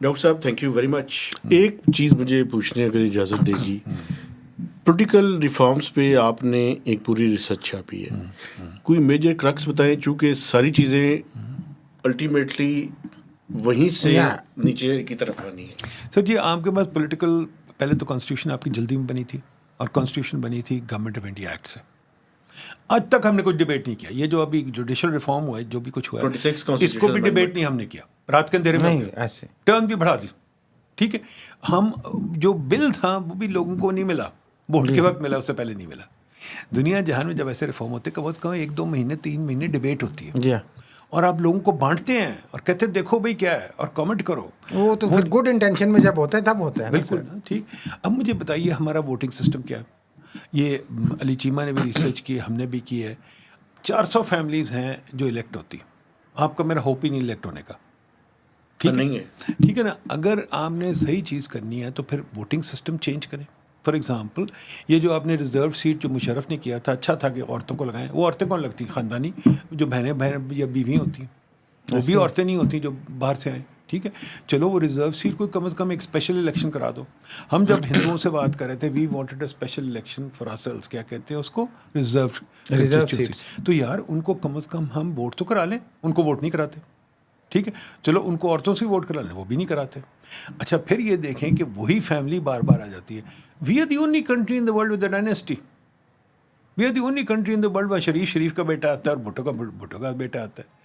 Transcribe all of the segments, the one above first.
Doctor صاحب thank you very much. ایک چیز مجھے پوچھنے اگر اجازت دے گی, پولیٹیکل ریفارمز پہ آپ نے ایک پوری ریسرچ چھاپی ہے, کوئی میجر کرکس بتائیں, چونکہ ساری چیزیں الٹیمیٹلی وہیں سے نیچے کی طرف آنی ہے. سر جی آپ کے پاس پولیٹیکل, پہلے تو کانسٹیٹیوشن آپ کی جلدی میں بنی تھی, اور کانسٹیٹیوشن بنی تھی گورنمنٹ آف انڈیا ایکٹ سے. آج تک ہم نے کچھ ڈبیٹ نہیں کیا. یہ جو ابھی جوڈیشل ریفارم ہوا ہے, جو بھی کچھ ہوا ہے, اس کو بھی ڈبیٹ نہیں ہم نے کیا. رات کے اندھیرے میں ایسے ٹرن بھی بڑھا دی. ٹھیک ہے, ہم جو بل تھا وہ بھی لوگوں کو نہیں ملا, ووٹ کے وقت ملا, اس سے پہلے نہیں ملا. دنیا جہان میں جب ایسے ریفارم ہوتے کم از کم 1-2 مہینے 3 مہینے ڈبیٹ ہوتی ہے, اور آپ لوگوں کو بانٹتے ہیں اور کہتے ہیں دیکھو بھائی کیا ہے اور کامنٹ کرو. وہ تو پھر گڈ انٹینشن میں جب ہوتا ہے تب ہوتا ہے. بالکل ٹھیک. اب مجھے بتائیے ہمارا ووٹنگ سسٹم کیا ہے. یہ علی چیمہ نے بھی ریسرچ کی, ہم نے بھی کی ہے. 400 فیملیز ہیں جو الیکٹ ہوتی. آپ کا میرا ہوپ ہی نہیں الیکٹ ہونے کا. نہیں ہے, ٹھیک ہے نا. اگر آپ نے صحیح چیز کرنی ہے تو پھر ووٹنگ سسٹم چینج کریں. فار ایگزامپل یہ جو آپ نے ریزرو سیٹ جو مشرف نے کیا تھا, اچھا تھا کہ عورتوں کو لگائیں. وہ عورتیں کون لگتی, خاندانی جو بہنیں یا بیوی ہوتی ہیں, وہ بھی عورتیں نہیں ہوتی جو باہر سے آئیں. ٹھیک ہے, چلو وہ ریزرو سیٹ کو کم از کم ایک اسپیشل الیکشن کرا دو. ہم جب ہندوؤں سے بات کر رہے تھے, we wanted a special election for ourselves, کیا کہتے ہیں اس کو, ریزرو سیٹ. تو یار ان کو کم از کم ہم ووٹ تو کرا لیں. ان کو ووٹ نہیں کراتے. ٹھیک ہے, چلو ان کو عورتوں سے ووٹ کرا لیں, وہ بھی نہیں کراتے. اچھا پھر یہ دیکھیں کہ وہی فیملی بار بار آ جاتی ہے. We are the only country in the world with a dynasty. We are the only country in the world میں شریف کا بیٹا آتا ہے اور بھٹو کا بیٹا آتا ہے.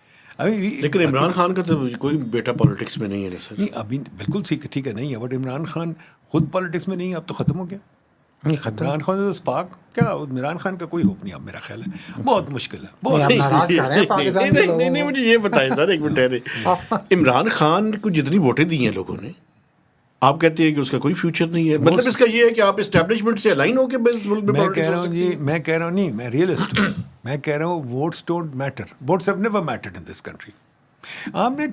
لیکن عمران خان کا تو کوئی بیٹا پالیٹکس میں نہیں ہے سر. نہیں ابھی بالکل ٹھیک ہے نہیں ہے, بٹ عمران خان خود پالیٹکس میں نہیں ہے, اب تو ختم ہو گیا. عمران خان اسپاک کیا, عمران خان کا کوئی ہوپ نہیں اب میرا خیال ہے. بہت مشکل ہے, بہت ناراض کر رہے ہیں پاکستان کے لوگوں. نہیں مجھے یہ بتائیں سر ایک منٹ, عمران خان کو جتنی ووٹیں دی ہیں لوگوں نے, آپ کہتے ہیں کہ اس کا کوئی فیوچر نہیں ہے. مطلب اس کا یہ ہے کہ آپ اسٹیبلشمنٹ سے الائن ہو کے بس ملک میں میں کہہ رہا ہوں جی, میں کہہ رہا ہوں نہیں, میں ریئلسٹ ہوں. میں کہہ رہا ہوں votes don't matter. Votes have never mattered in this country. آپ نے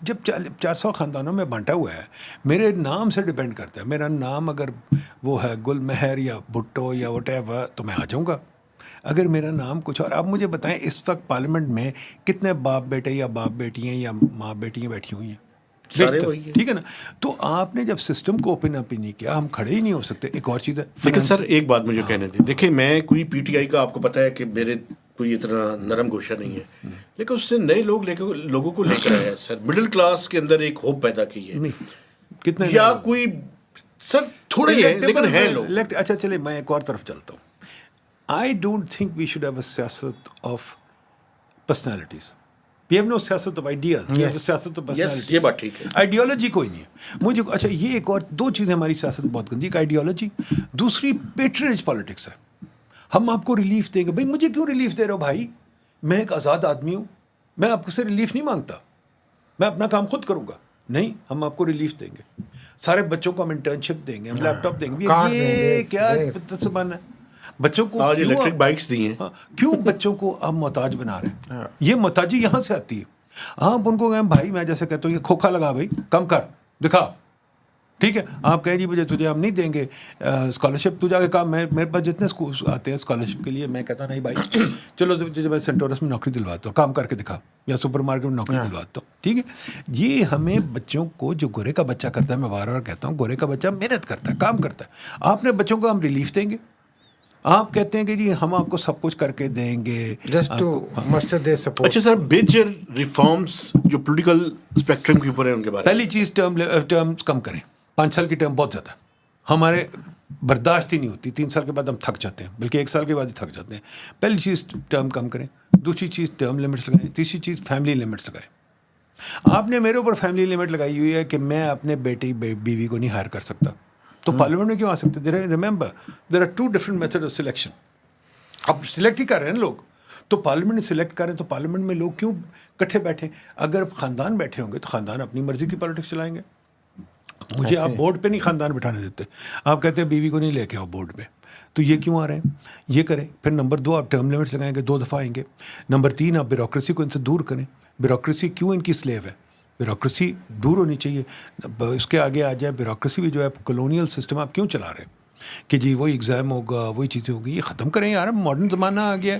جب 400 خاندانوں میں بانٹا ہوا ہے, میرے نام سے ڈپینڈ کرتا ہے. میرا نام اگر وہ ہے گل مہر یا بھٹو یا وٹ ایور تو میں آ جاؤں گا. اگر میرا نام کچھ اور. آپ مجھے بتائیں اس وقت پارلیمنٹ میں کتنے باپ بیٹے یا باپ بیٹیاں یا ماں بیٹیاں بیٹھی ہوئی ہیں, ٹھیک ہے نا. تو آپ نے جب سسٹم کو اوپن اپ ہی نہیں کیا, ہم کھڑے ہی نہیں ہو سکتے. ایک اور چیز ہے لیکن سر ایک بات مجھے کہنے دیں, دیکھیں میں کوئی پی ٹی آئی کا آپ کو پتا ہے کہ میرے کوئی اتنا نرم گوشہ نہیں ہے, لیکن اس سے نئے لوگوں کو لے کر آیا سر. مڈل کلاس کے اندر ایک ہوپ پیدا کی ہے. کتنے یا کوئی سر تھوڑے ہیں لیکن ہیں لوگ. اچھا چلے میں ایک اور طرف چلتا ہوں. I don't think we should have a سیاست of personalities. We have no سیاست آف آئیڈیاز, سیاست آف پرسنالٹیز. یہ بات ٹھیک ہے. آئیڈیالوجی کوئی نہیں ہے مجھے. اچھا یہ ایک اور 2 چیزیں ہماری سیاست بہت گندی. ایک آئیڈیالوجی, دوسری پیٹرنیج پالیٹکس ہے. ہم آپ کو ریلیف دیں گے. بھائی مجھے کیوں ریلیف دے رہے ہو بھائی, میں ایک آزاد آدمی ہوں, میں آپ سے ریلیف نہیں مانگتا, میں اپنا کام خود کروں گا. نہیں, ہم آپ کو ریلیف دیں گے. سارے بچوں کو ہم انٹرنشپ دیں گے, ہم لیپ ٹاپ دیں گے. یہ کیا سبحان ہے. بچوں کو آج الیکٹرک بائکس دی ہیں. کیوں بچوں کو آپ محتاج بنا رہے ہیں؟ یہ محتاجی یہاں سے آتی ہے. آپ ان کو کہیں بھائی, میں جیسے کہتا ہوں یہ کھوکھا لگا بھائی, کم کر دکھا. ٹھیک ہے, آپ کہیں جی مجھے تجھے ہم نہیں دیں گے اسکالرشپ, تو جا کے کہا میرے پاس جتنے اسکول آتے ہیں اسکالرشپ کے لیے, میں کہتا نہیں بھائی چلو تجھے میں سینٹورس میں نوکری دلواتا ہوں, کام کر کے دکھا, یا سپر مارکیٹ میں نوکری دلواتا ہوں. ٹھیک ہے, یہ ہمیں بچوں کو, جو گورے کا بچہ کرتا ہے, میں بار بار کہتا ہوں گورے کا بچہ محنت کرتا ہے, کام کرتا ہے. آپ نے بچوں کو ہم ریلیف دیں گے, آپ کہتے ہیں کہ جی ہم آپ کو سب کچھ کر کے دیں گے. اچھا سر, میجر ریفارمز جو پولیٹیکل اسپیکٹرم کے اوپر ہیں ان کے بارے میں. پہلی چیز ٹرم کم کریں. 5 سال کی ٹرم بہت زیادہ ہمارے برداشت ہی نہیں ہوتی. 3 سال کے بعد ہم تھک جاتے ہیں, بلکہ 1 سال کے بعد ہی تھک جاتے ہیں. پہلی چیز ٹرم کم کریں. دوسری چیز ٹرم لمٹس لگائیں. تیسری چیز فیملی لمٹس لگائیں. آپ نے میرے اوپر فیملی لمٹ لگائی ہوئی ہے کہ میں اپنے بیٹی بیوی کو نہیں ہائر کر سکتا, تو پارلیمنٹ میں کیوں آ سکتے؟ Remember there are 2 different method of selection. اب سلیکٹ ہی کر رہے ہیں لوگ, تو پارلیمنٹ سلیکٹ کریں, تو پارلیمنٹ میں لوگ کیوں کٹھے بیٹھے؟ اگر خاندان بیٹھے ہوں گے تو خاندان اپنی مرضی کی پالیٹکس چلائیں گے. مجھے آپ بورڈ پہ نہیں خاندان بٹھانے دیتے. آپ کہتے ہیں بیوی کو نہیں لے کے آؤ بورڈ پہ, تو یہ کیوں آ رہے ہیں؟ یہ کریں. پھر نمبر 2 آپ ٹرم لمٹس لگائیں گے, 2 دفعہ آئیں گے. نمبر 3 آپ بیوروکریسی کو ان سے دور کریں. بیوروکریسی کیوں ان کی سلیو ہے؟ بیوروکریسی دور ہونی چاہیے. اس کے آگے آ جائے بیوروکریسی بھی جو ہے کولونیل سسٹم آپ کیوں چلا رہے ہیں کہ جی وہی ایگزام ہوگا, وہی چیزیں ہوگی. یہ ختم کریں یار, ماڈرن زمانہ آ گیا ہے,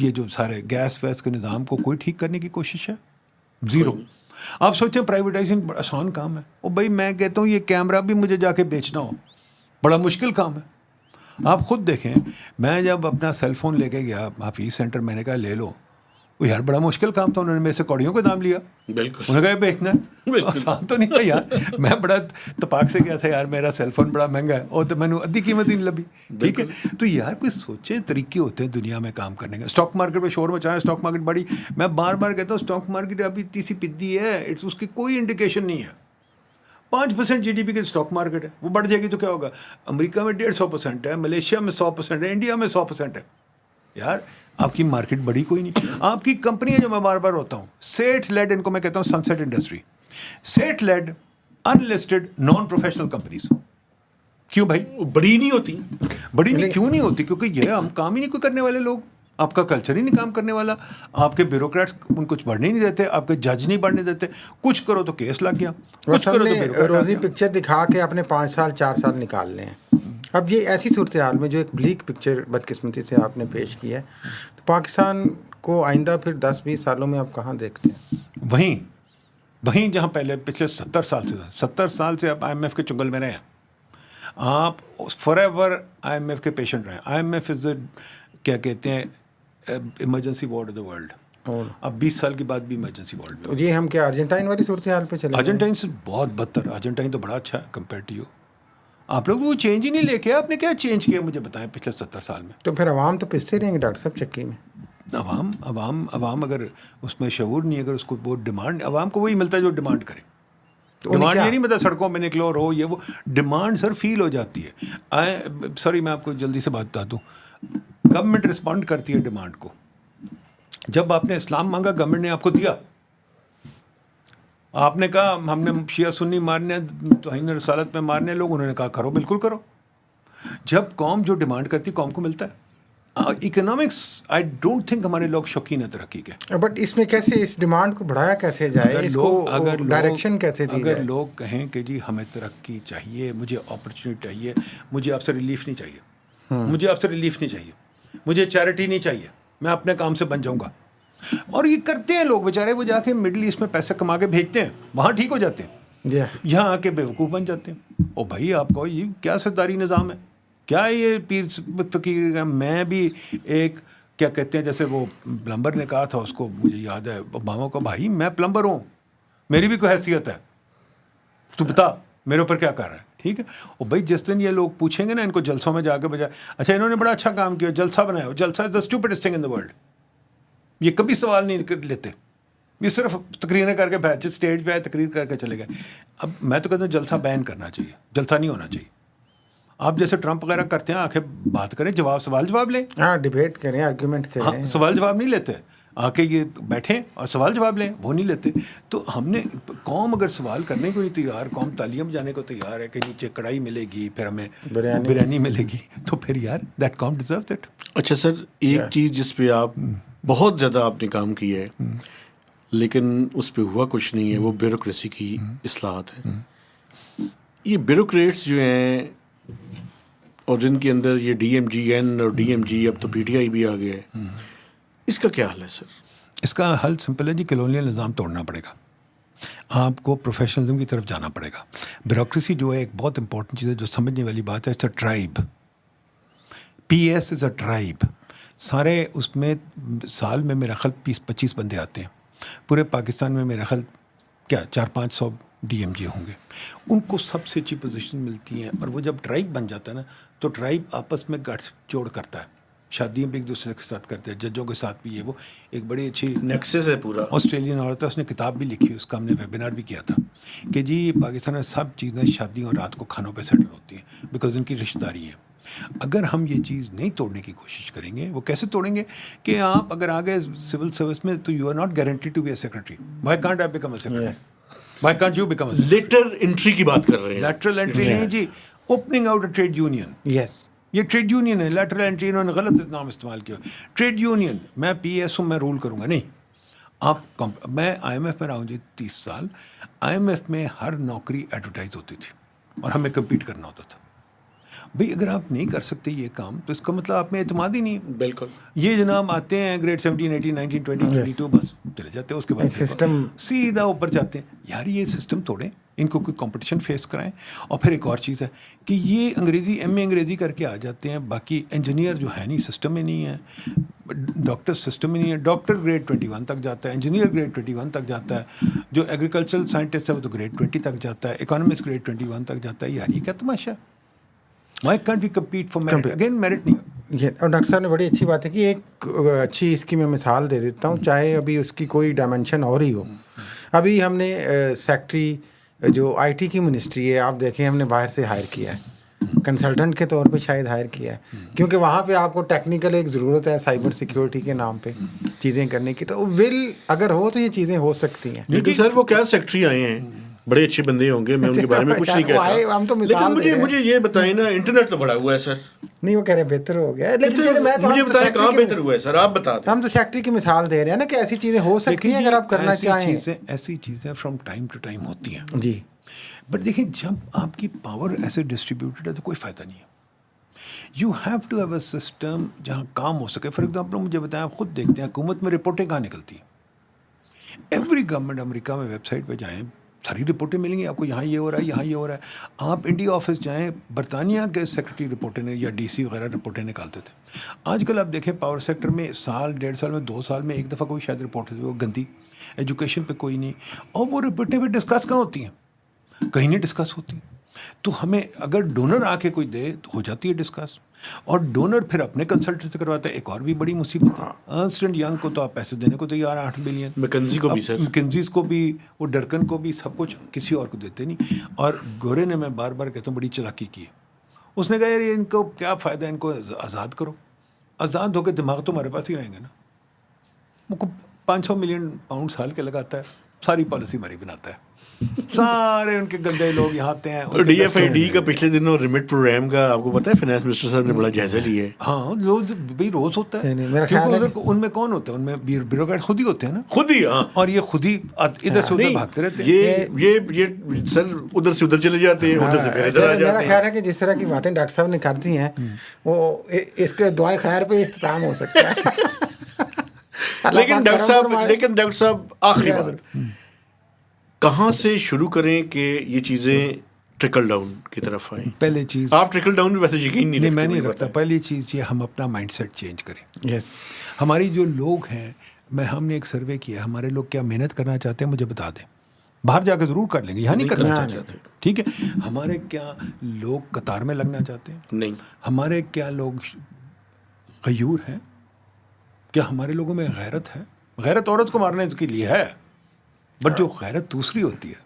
یہ جو سارے گیس ویس کے نظام کو کوئی ٹھیک کرنے کی کوشش ہے؟ زیرو. آپ سوچیں پرائیویٹائزنگ بڑا آسان کام ہے. او بھائی میں کہتا ہوں یہ کیمرہ بھی مجھے جا کے بیچنا ہو بڑا مشکل کام ہے. آپ خود دیکھیں, میں جب اپنا سیل فون لے کے گیا حفیظ سینٹر, میں نے کہا لے لو, وہ یار بڑا مشکل کام تھا. انہوں نے میرے سے کوڑیوں کا دام لیا. بالکل انہوں نے کہا بیچنا ہے, آسان تو نہیں تھا یار. میں بڑا تپاک سے گیا تھا یار, میرا سیل فون بڑا مہنگا ہے, اور تو میں نے ادھی قیمت ہی نہیں لبھی. ٹھیک ہے, تو یار کوئی سوچیں طریقے ہوتے ہیں دنیا میں کام کرنے کے. اسٹاک مارکیٹ میں شور مچانا, اسٹاک مارکیٹ بڑی, میں بار بار کہتا ہوں اسٹاک مارکیٹ ابھی اتنی سی پدی ہے, اس کی کوئی انڈیکیشن نہیں ہے. 5% GDP کے اسٹاک مارکیٹ ہے, وہ بڑھ جائے گی تو کیا ہوگا. امریکہ میں 150% ہے, ملیشیا میں 100% ہے, انڈیا میں 100% ہے. یار آپ کی مارکیٹ بڑی کوئی نہیں. آپ کی کمپنی ہے جو میں بار بار ہوتا ہوں, سیٹ لیڈ, ان کو میں کہتا ہوں سن set industry, set lead in listed non professional companies. کیوں بھائی بڑی نہیں ہوتی؟ بڑی نہیں کیوں نہیں ہوتی؟ کیونکہ یہ ہم کام ہی نہیں کوئی کرنے والے لوگ, آپ کا کلچر ہی نہیں کام کرنے والا, آپ کے بیوروکریٹس ان کچھ بڑھنے نہیں دیتے, آپ کے جج نہیں بڑھنے دیتے. کچھ کرو تو کیس لگ گیا, کچھ کرو تو بیوروکریٹ روزی پکچر دکھا کے اپنے 5 سال 4 سال نکال لیں. اب یہ ایسی صورتحال میں جو ایک بلیک پکچر بدقسمتی سے آپ نے پیش کی ہے, تو پاکستان کو آئندہ پھر 10-20 سالوں میں آپ کہاں دیکھتے ہیں؟ وہیں جہاں پہلے پچھلے 70 سال سے آپ IMF کے چنگل میں رہے ہیں. آپ فار ایور IMF کے پیشنٹ رہے ہیں. IMF از کیا کہتے ہیں emergency ward of the world. اب 20 سال کے بعد بھی ایمرجنسی وارڈ میں. تو یہ ہم کیا ارجنٹائن والی صورتحال پہ چلے؟ ارجنٹائن سے بہت بدتر. ارجنٹائن تو بڑا اچھا ہے کمپیئر ٹو یو. آپ لوگ وہ چینج ہی نہیں لے کے, آپ نے کیا چینج کیا مجھے بتائیں پچھلے 70 سال میں؟ تو پھر عوام تو پستے رہیں گے ڈاکٹر صاحب چکی میں. عوام اگر اس میں شعور نہیں, اگر اس کو وہ ڈیمانڈ, عوام کو وہی ملتا ہے جو ڈیمانڈ کرے. ڈیمانڈ یہ نہیں مطلب سڑکوں میں نکلو اور ہو, یہ وہ ڈیمانڈ سر فیل ہو جاتی ہے. سوری میں آپ کو جلدی سے بات بتا دوں, گورنمنٹ رسپونڈ کرتی ہے ڈیمانڈ کو. جب آپ نے اسلام مانگا گورنمنٹ نے آپ کو دیا. آپ نے کہا ہم نے شیعہ سنی مارنے, توہین رسالت میں مارنے لوگ, انہوں نے کہا کرو, بالکل کرو. جب قوم جو ڈیمانڈ کرتی قوم کو ملتا ہے. اکنامکس آئی ڈونٹ تھنک ہمارے لوگ شوقین ہیں ترقی کے. بٹ اس میں کیسے اس ڈیمانڈ کو بڑھایا کیسے جائے, اس کو ڈائریکشن کیسے دی جائے؟ اگر لوگ کہیں کہ جی ہمیں ترقی چاہیے, مجھے اپرچونیٹی چاہیے, مجھے آپ سے ریلیف نہیں چاہیے, مجھے چیریٹی نہیں چاہیے, میں اپنے کام سے بن جاؤں گا. اور یہ کرتے ہیں لوگ بیچارے, وہ جا کے مڈل ایسٹ میں پیسے کما کے بھیجتے ہیں, وہاں ٹھیک ہو جاتے ہیں, یہاں آ کے بیوقوف بن جاتے ہیں. او بھائی آپ کو یہ کیا سرداری نظام ہے, کیا یہ پیر فقیر کا. میں بھی ایک کیا کہتے ہیں, جیسے وہ پلمبر نے کہا تھا, اس کو مجھے یاد ہے اوباما کو, بھائی میں پلمبر ہوں, میری بھی کوئی حیثیت ہے, تو بتا میرے اوپر کیا کر رہا ہے. ٹھیک ہے. اور بھائی جس دن یہ لوگ پوچھیں گے نا ان کو جلسوں میں جا کے بجائے, اچھا انہوں نے بڑا اچھا کام کیا, جلسہ بنایا, جلسہ از دا اسٹوپڈسٹ تھنگ ان دا ورلڈ. یہ کبھی سوال نہیں لیتے, یہ صرف تقریریں کر کے بیٹھ اسٹیج پہ آئے, تقریر کر کے چلے گئے. اب میں تو کہتا ہوں جلسہ بین کرنا چاہیے, جلسہ نہیں ہونا چاہیے. آپ جیسے ٹرمپ وغیرہ کرتے ہیں, آ کے بات کریں, سوال جواب لیں. ہاں ڈیبیٹ کریں, آرگیومنٹ کریں. سوال جواب نہیں لیتے, آ کے یہ بیٹھیں اور سوال جواب لیں, وہ نہیں لیتے. تو ہم نے قوم اگر سوال کرنے کو نہیں تیار, قوم تعلیم جانے کو تیار ہے کہ نیچے کڑھائی ملے گی, پھر ہمیں بریانی ملے گی, تو پھر یار دیٹ قوم ڈیزرو اٹ. اچھا سر, ایک چیز جس پہ آپ بہت زیادہ آپ نے کام کیا ہے لیکن اس پہ ہوا کچھ نہیں ہے, وہ بیوروکریسی کی اصلاحات ہے. یہ بیوروکریٹس جو ہیں اور جن کے اندر یہ DMGN اور DMG, اب تو PTI بھی آ گیا ہے, اس کا کیا حل ہے سر؟ اس کا حل سمپل ہے جی, کلونیل نظام توڑنا پڑے گا, آپ کو پروفیشنلزم کی طرف جانا پڑے گا. بیوروکریسی جو ہے ایک بہت امپورٹنٹ چیز ہے, جو سمجھنے والی بات ہے. It's a tribe, PS is a tribe. سارے اس میں سال میں میرا خیال 20-25 بندے آتے ہیں. پورے پاکستان میں میرا خیال کیا 400-500 DMG ہوں گے. ان کو سب سے اچھی پوزیشن ملتی ہیں, اور وہ جب ٹرائب بن جاتا ہے نا, تو ٹرائب آپس میں گٹھ جوڑ کرتا ہے, شادیاں بھی ایک دوسرے کے ساتھ کرتے ہیں, ججوں کے ساتھ بھی. یہ وہ ایک بڑی اچھی نیکسس ہے پورا. آسٹریلین عورت ہے, اس نے کتاب بھی لکھی, اس کا ہم نے ویبینار بھی کیا تھا کہ جی پاکستان میں سب چیزیں شادیوں اور رات کو کھانوں پہ سیٹل ہوتی ہیں, بیکاز ان کی رشتہ داری ہے. اگر ہم یہ چیز نہیں توڑنے کی کوشش کریں گے, وہ کیسے توڑیں گے کہ آپ اگر آگے سول سروس میں, تو you are not guaranteed to be a secretary. Why can't I become a secretary, why can't you become a secretary. Later entry کی بات کر رہے ہیں. لیٹرل انٹری نہیں جی, opening out a trade union. Yes, یہ ٹریڈ یونین ہے. Lateral entry انہوں نے غلط نام استعمال کیا. ٹریڈ یونین, میں PS ہوں, میں رول کروں گا نہیں. آپ میں IMF میں رہا ہوں جی 30 سال. IMF میں ہر نوکری ایڈورٹائز ہوتی تھی اور ہمیں کمپیٹ کرنا ہوتا تھا. بھئی اگر آپ نہیں کر سکتے یہ کام تو اس کا مطلب آپ میں اعتماد ہی نہیں ہے. بالکل. یہ جناب آتے ہیں گریڈ 17 18 19 20 22 بس چلے جاتے ہیں, اس کے بعد سسٹم سیدھا اوپر جاتے ہیں. یار یہ سسٹم توڑیں, ان کو کوئی کمپٹیشن فیس کرائیں. اور پھر ایک اور چیز ہے کہ یہ انگریزی ایم اے انگریزی کر کے آ جاتے ہیں, باقی انجینئر جو ہے نہیں سسٹم میں نہیں ہے, ڈاکٹر سسٹم میں نہیں ہے. ڈاکٹر گریڈ 21 تک جاتا ہے, انجینئر گریڈ 21 تک جاتا ہے, جو ایگریکلچرل سائنٹسٹ ہے وہ تو گریڈ 20 تک جاتا ہے, اکانومسٹ گریڈ 21 تک جاتا ہے. یار یہ کیا تماشا ہے؟ Why can't we compete for merit? Again merit نہیں. یہ اور ڈاکٹر صاحب نے بڑی اچھی بات ہے کہ ایک اچھی اس کی میں مثال دے دیتا ہوں, چاہے ابھی اس کی کوئی ڈائمنشن اور ہی ہو. ابھی ہم نے سیکٹری جو آئی ٹی کی منسٹری ہے, آپ دیکھیں ہم نے باہر سے ہائر کیا ہے, کنسلٹنٹ کے طور پہ شاید ہائر کیا ہے, کیونکہ وہاں پہ آپ کو ٹیکنیکل ایک ضرورت ہے سائبر سیکیورٹی کے نام پہ چیزیں کرنے کی. تو ول اگر ہو تو یہ چیزیں ہو سکتی ہیں. لیکن سر وہ کیا سیکٹری آئے ہیں, بڑے اچھے بندے ہوں گے, میں ان کے بارے میں کچھ نہیں کہتا, ہم تو لیکن مثال مجھے یہ بتائیں نا, انٹرنیٹ تو بڑا ہوا ہے سر. نہیں وہ کہہ رہے ہیں بہتر ہو گیا ہے, لیکن میں تو مجھے بتائیں کہاں بہتر ہوا ہے سر, آپ بتا دیں. ہم تو سیکٹری کی مثال دے رہے ہیں نا کہ ایسی چیزیں ہو سکتی ہیں اگر آپ کرنا چاہیں. ایسی چیزیں فرام ٹائم ٹو ٹائم ہوتی ہیں جی, بٹ دیکھیں جب آپ کی پاور ایسے ڈسٹریبیوٹیڈ ہے تو کوئی فائدہ نہیں ہے. You have to have a system جہاں کام ہو سکے. فار ایگزامپل مجھے بتائیں, آپ خود دیکھتے ہیں حکومت میں رپورٹیں کہاں نکلتی ہیں. ایوری گورنمنٹ امریکہ میں ویب سائٹ پہ جائیں, ساری رپورٹیں ملیں گی آپ کو, یہاں یہ ہو رہا ہے, یہاں یہ ہو رہا ہے. آپ انڈیا آفس جائیں, برطانیہ کے سیکرٹری رپورٹیں یا ڈی سی وغیرہ رپورٹیں نکالتے تھے. آج کل آپ دیکھیں پاور سیکٹر میں سال 1.5 سال میں 2 سال میں ایک دفعہ کوئی شاید رپورٹ ہے, وہ گندی. ایجوکیشن پہ کوئی نہیں, اور وہ رپورٹیں پہ ڈسکس کہاں ہوتی ہیں, کہیں نہیں ڈسکس ہوتی. تو ہمیں اگر ڈونر آ کے کوئی دے تو ہو جاتی ہے ڈسکس, اور ڈونر پھر اپنے کنسلٹنٹ سے کرواتا ہے. ایک اور بھی بڑی مصیبت ہے, ارنسٹ اینڈ ینگ کو تو آپ پیسے دینے کو تیار 8 بلین, میکنزی کو بھی سر, میکنزیز کو بھی, وہ ڈرکن کو بھی, سب کچھ کسی اور کو دیتے نہیں. اور گورے نے, میں بار بار کہتا ہوں, بڑی چلاکی کی ہے. اس نے کہا یار ان کو کیا فائدہ, ان کو آزاد کرو. آزاد ہو کے دماغ تو ہمارے پاس ہی رہیں گے نا. وہ کو 500 ملین پاؤنڈ سال کے لگاتا ہے, ساری پالیسی ہماری بناتا ہے. سارے ان کے گندے لوگ یہاں آتے ہیں. ڈی ایف آئی ڈی کا پچھلے دنوں ریمٹ پروگرام کا آپ کو پتا ہے فائنانس منسٹر صاحب نے بڑا جائزہ لیا ہے. ہاں روز بھائی روز ہوتا ہے, ان میں کون ہوتا ہے, ان میں بیوروکریٹ خود ہی ہوتے ہیں نا, خود ہی. ہاں, اور یہ خود ہی ادھر سے ادھر بھاگتے رہتے ہیں. یہ سر ادھر سے ادھر چلے جاتے ہیں, ادھر سے پھر ادھر آ جاتے ہیں. میرا خیال ہے کہ جس طرح کی باتیں ڈاکٹر صاحب نے کر دی ہیں وہ اس کے دعائیں خیر پہ اختتام ہو سکتا ہے. لیکن ڈاکٹر صاحب آخری بات, کہاں سے شروع کریں کہ یہ چیزیں ٹرکل ڈاؤن کی طرف آئیں؟ پہلے چیز, آپ ٹرکل ڈاؤن بھی ویسے یقین نہیں رکھتے. میں نہیں رکھتا. پہلی چیز یہ ہم اپنا مائنڈ سیٹ چینج کریں. یس, ہماری جو لوگ ہیں, ہم نے ایک سروے کیا, ہمارے لوگ کیا محنت کرنا چاہتے ہیں مجھے بتا دیں. باہر جا کے ضرور کر لیں گے, یہاں نہیں کرنا چاہتے, ٹھیک ہے. ہمارے کیا لوگ قطار میں لگنا چاہتے ہیں؟ نہیں. ہمارے کیا لوگ غیور ہیں؟ کیا ہمارے لوگوں میں غیرت ہے؟ غیرت عورت کو مارنے کے لیے ہے, بٹ جو غیرت دوسری ہوتی ہے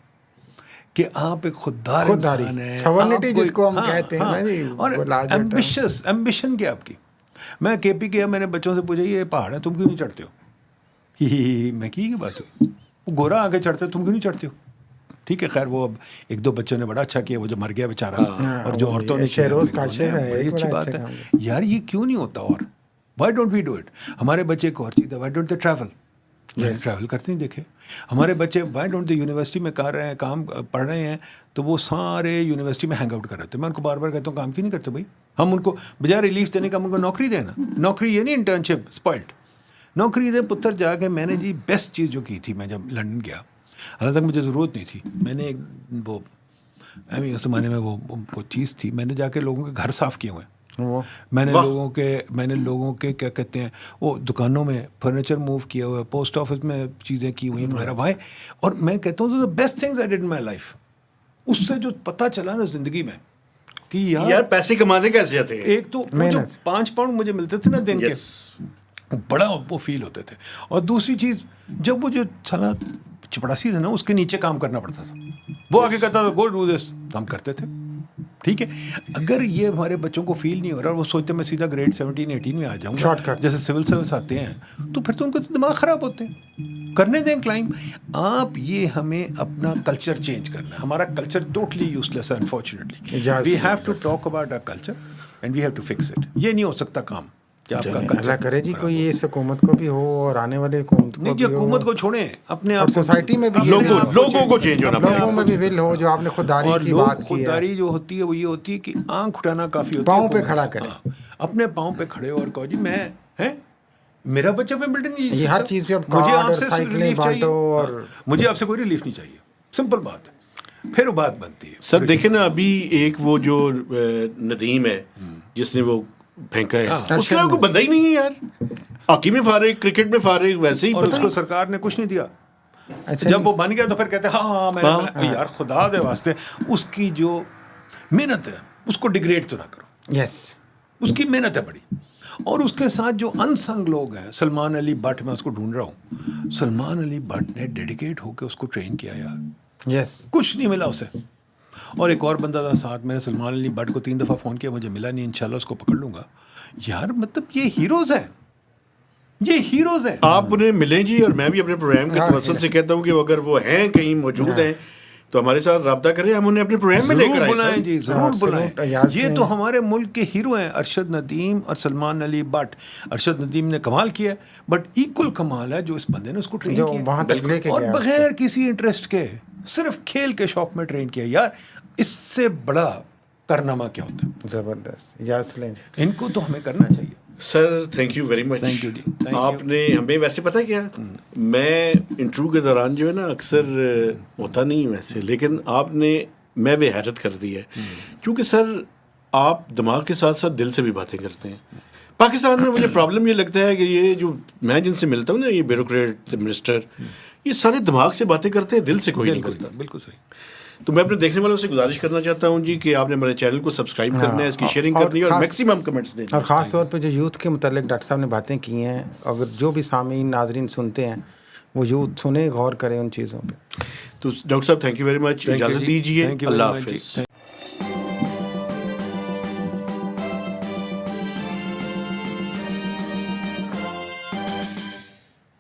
کہ آپ ایک خوددار انسان ہیں, سورنٹی جس کو ہم کہتے ہیں, اور ایمبیشن کیا آپ کی. میں کے پی گیا, میں نے بچوں سے پوچھا یہ پہاڑ ہے تم کیوں نہیں چڑھتے ہو؟ میں کی بات ہو, وہ گورا آگے چڑھتے تم کیوں نہیں چڑھتے ہو؟ ٹھیک ہے, خیر وہ اب 2 بچوں نے بڑا اچھا کیا, وہ جو مر گیا بیچارہ, اور جو عورتوں نے بڑی اچھی بات ہے. یار یہ کیوں نہیں ہوتا, اور why don't we do it. ہمارے بچے ایک اور چیز ہے, why don't they travel. Travel کرتے نہیں دیکھے ہمارے بچے. وائی ڈونٹ دے یونیورسٹی میں کر رہے ہیں, کام پڑھ رہے ہیں, تو وہ سارے یونیورسٹی میں ہینگ آؤٹ کر رہے تھے. میں ان کو بار بار کہتا ہوں کام کیوں نہیں کرتے بھائی. ہم ان کو بجائے ریلیف دینے کا ہم ان کو نوکری دیں نا. نوکری یہ نہیں انٹرنشپ اسپوائلڈ, نوکری دیں پتر جا کے. میں نے جی بیسٹ چیز جو کی تھی, میں جب لنڈن گیا, حالانکہ مجھے ضرورت نہیں تھی, میں نے ایک وہ اس زمانے میں وہ چیز تھی, میں نے جا کے لوگوں کے گھر صاف کیے ہوئے ہیں. میں نے لوگوں کے کیا کہتے ہیں وہ دکانوں میں فرنیچر موو کیا ہوا ہے, پوسٹ آفس میں چیزیں کی ہوئی ہیں وغیرہ. بھائی, اور میں کہتا ہوں تو best things I did in my life. اس سے جو پتہ چلا نا زندگی میں کہ یار پیسے کماتے کیسے جاتے ہیں. ایک تو 5 پاؤنڈ مجھے ملتے تھے نا دن کے, بڑا وہ فیل ہوتے تھے. اور دوسری چیز, جب وہ جو سالہ چپڑاسی تھا نا, اس کے نیچے کام کرنا پڑتا تھا, وہ آگے کہتا تھا گو ڈو دس, ہم کرتے تھے. ٹھیک ہے, اگر یہ ہمارے بچوں کو فیل نہیں ہو رہا, اور وہ سوچتے میں سیدھا گریڈ 17 18 میں آ جاؤں گا, جیسے سول سروس آتے ہیں, تو پھر تو ان کے تو دماغ خراب ہوتے ہیں. کرنے دیں کلائم. آپ یہ ہمیں اپنا کلچر چینج کرنا ہے. ہمارا کلچر ٹوٹلی یوز لیس ہے unfortunately. We have to talk about our culture and we have to fix it. یہ نہیں ہو سکتا کام. کہ آپ کا اللہ کرے جی کوئی اس حکومت کو بھی ہو اور آنے والے حکومت کو نہیں بھی جی حکومت کو چھوڑیں اپنے آپ سوسائٹی میں بھی لوگوں کو چینج ہونا لوگوں میں بھی ول ہو جو آپ نے خودداری اور کی لوگ بات کی ہے خودداری جو ہوتی ہے وہ یہ ہوتی ہے کہ آنکھ اٹھانا کافی ہوتا ہے پاؤں پہ کھڑا کریں اپنے پاؤں پہ کھڑے ہو اور کہو جی میں میرا بچہ میں ملٹن نہیں یہ ہر چیز پہ اب کارڈ اور سائیکلیں بانٹو اور مجھے آپ سے کوئی ریلیف نہیں چاہیے سمپل بات ہے پھر بات بنتی ہے سر دیکھیں نا ابھی ایک وہ جو ندیم ہے جس نے وہ پھینکا ہے اس کے علاوہ کوئی بندہ ہی نہیں ہے یار ہاکی میں فارغ کرکٹ میں فارغ ویسے ہی اور اس کو سرکار نے کچھ نہیں دیا جب وہ بن گیا تو پھر کہتے ہاں میں یار خدا دے واسطے اس کی جو محنت ہے اس کو ڈیگریڈ تو نہ کرو یس اس کی محنت ہے بڑی اور اس کے ساتھ جو انسنگ لوگ ہیں سلمان علی بٹ میں اس کو ڈھونڈ رہا ہوں سلمان علی بٹ نے ڈیڈیکیٹ ہو کے اس کو ٹرین کیا یار یس کچھ نہیں ملا اسے اور ایک اور بندہ تھا ساتھ میں نے سلمان علی بٹ کو 3 دفعہ فون کیا مجھے ملا نہیں انشاءاللہ اس کو پکڑ لوں گا یار مطلب یہ ہیروز ہیں یہ ہیروز ہیں آپ انہیں ملیں جی اور میں بھی اپنے پروگرام کے توسط سے کہتا ہوں کہ اگر وہ ہیں کہیں موجود ہیں تو ہمارے ساتھ رابطہ کریں ہم انہیں اپنے پروگرام میں لے کر بلائیں جی ضرور بلائیں ایاز یہ تو ہمارے ملک کے ہیرو ہیں ارشد ندیم اور سلمان علی بٹ ارشد ندیم نے کمال کیا بٹ ایکول کمال ہے جو اس بندے نے اس کو ٹرین جو کیا وہاں تک لے کے اور گیا بغیر کسی انٹرسٹ کے صرف کھیل کے شوق میں ٹرین کیا یار اس سے بڑا کارنامہ کیا ہوتا ہے زبردست ایاز لیں جی ان کو تو ہمیں کرنا چاہیے sir thank you very much Thank you جی آپ نے ہمیں ویسے پتہ کیا میں انٹرویو کے دوران جو ہے نا اکثر ہوتا نہیں ویسے لیکن آپ نے میں بھی حیرت کر دی ہے کیونکہ سر آپ دماغ کے ساتھ ساتھ دل سے بھی باتیں کرتے ہیں پاکستان میں مجھے پرابلم یہ لگتا ہے کہ یہ جو میں جن سے ملتا ہوں نا یہ بیوروکریٹ منسٹر یہ سارے دماغ سے باتیں کرتے ہیں دل سے کوئی نہیں کرتا بالکل صحیح تو میں اپنے دیکھنے والوں سے گزارش کرنا چاہتا ہوں جی کہ آپ نے ہمارے چینل کو سبسکرائب کرنا ہے اس کی شیئرنگ کرنی ہے اور میکسیمم کمنٹس دیں اور خاص طور پہ جو یوتھ کے متعلق ڈاکٹر صاحب نے باتیں کی ہیں اگر جو بھی سامعین ناظرین سنتے ہیں وہ یوتھ سنیں غور کریں ان چیزوں پہ تو ڈاکٹر صاحب تھینک یو ویری مچ اجازت دیجیے اللہ حافظ